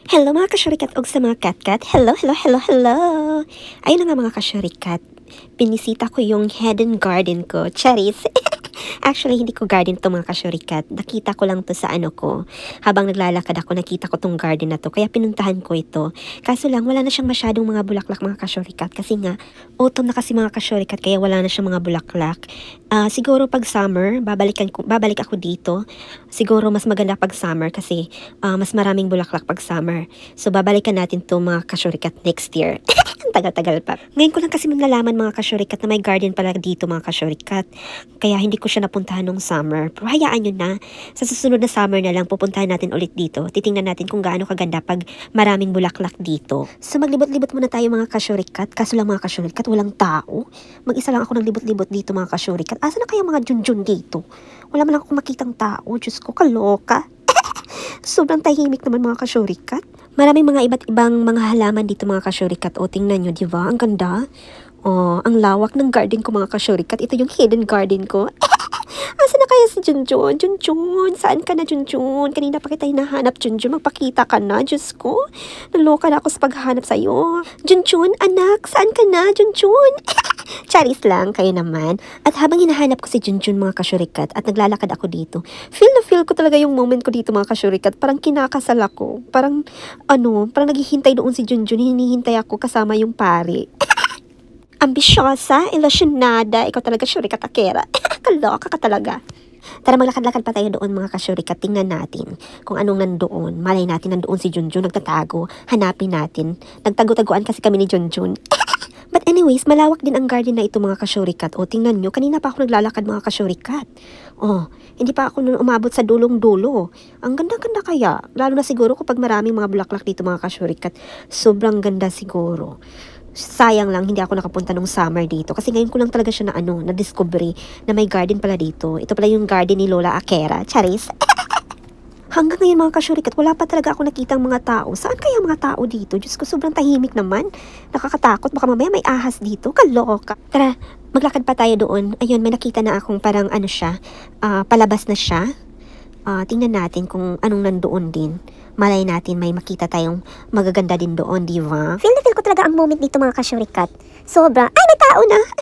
Hello mga kasyurikat og sa mga katkat. Hello. Ayun na nga mga kasyurikat. Binisita ko yung hidden garden ko. Charis. Actually, hindi ko garden to mga kasyurikat. Nakita ko lang to sa ano ko. Habang naglalakad ako, nakita ko tong garden na to. Kaya pinuntahan ko ito. Kaso lang, wala na siyang masyadong mga bulaklak mga kasyurikat. Kasi nga, autumn na kasi mga kasyurikat. Kaya wala na siyang mga bulaklak. Siguro pag summer, babalik ako dito. Siguro mas maganda pag summer kasi mas maraming bulaklak pag summer. So, babalikan natin to mga kasyurikat next year. Tagal-tagal pa. Ngayon ko lang kasi nalaman mga kasyurikat na may garden pala dito mga kasyurikat. Kaya hindi ko siya napuntahan nung summer. Pero hayaan nyo na. Sa susunod na summer na lang pupuntahan natin ulit dito. Titingnan natin kung gaano kaganda pag maraming bulaklak dito. So maglibot-libot muna tayo mga kasyurikat. Kaso lang mga kasyurikat, walang tao. Mag-isa lang ako naglibot-libot dito mga kasyurikat. Asa na kaya mga junjun dito? Wala man lang akong makitang tao. Diyos ko, kaloka. Sobrang tahimik naman mga kasyurikat. Maraming mga iba't ibang mga halaman dito mga kasyurikat. O tingnan nyo, diba? Ang ganda. Oh, ang lawak ng garden ko mga kasyurikat. Ito yung hidden garden ko. Asa na kaya si Junjun? Junjun, saan ka na Junjun? Kanina pa kita hinahanap Junjun. Magpakita ka na, Diyos ko. Naloka na ako sa paghahanap sa'yo. Junjun, anak, saan ka na Junjun? Charis lang, kayo naman. At habang hinahanap ko si Junjun mga kasyurikat at naglalakad ako dito, feel na feel ko talaga yung moment ko dito mga kasyurikat. Parang kinakasal ako. Parang naghihintay doon si Junjun. Hinihintay ako kasama yung pari. Ambisyosa, ilusyonada. Ikaw talaga, syurikat akera. Kaloka ka talaga. Tara, maglakad-lakad pa tayo doon mga kasyurikat. Tingnan natin kung anong nandoon. Malay natin nandoon si Junjun. Nagtatago. Hanapin natin. Nagtago-taguan kasi kami ni Junjun. But anyways, malawak din ang garden na ito mga kasyurikat. O, tingnan nyo, kanina pa ako naglalakad mga kasyurikat. O, hindi pa ako nun umabot sa dulong-dulo. Ang ganda-ganda kaya. Lalo na siguro kapag maraming mga bulaklak dito mga kasyurikat. Sobrang ganda siguro. Sayang lang, hindi ako nakapunta nung summer dito. Kasi ngayon ko lang talaga siya na-discovery na may garden pala dito. Ito pala yung garden ni Lola Akera. Charis. Hanggang ngayon mga kasyurikat, wala pa talaga ako nakitang mga tao. Saan kaya mga tao dito? Diyos ko, sobrang tahimik naman. Nakakatakot. Baka mamaya may ahas dito. Kaloka. Tara, maglakad pa tayo doon. Ayun, may nakita na akong parang palabas na siya. Tingnan natin kung anong nandoon din. Malay natin may makita tayong magaganda din doon, di ba? Feel na feel ko talaga ang moment dito mga kasyurikat. Sobra. Ay, may tao na!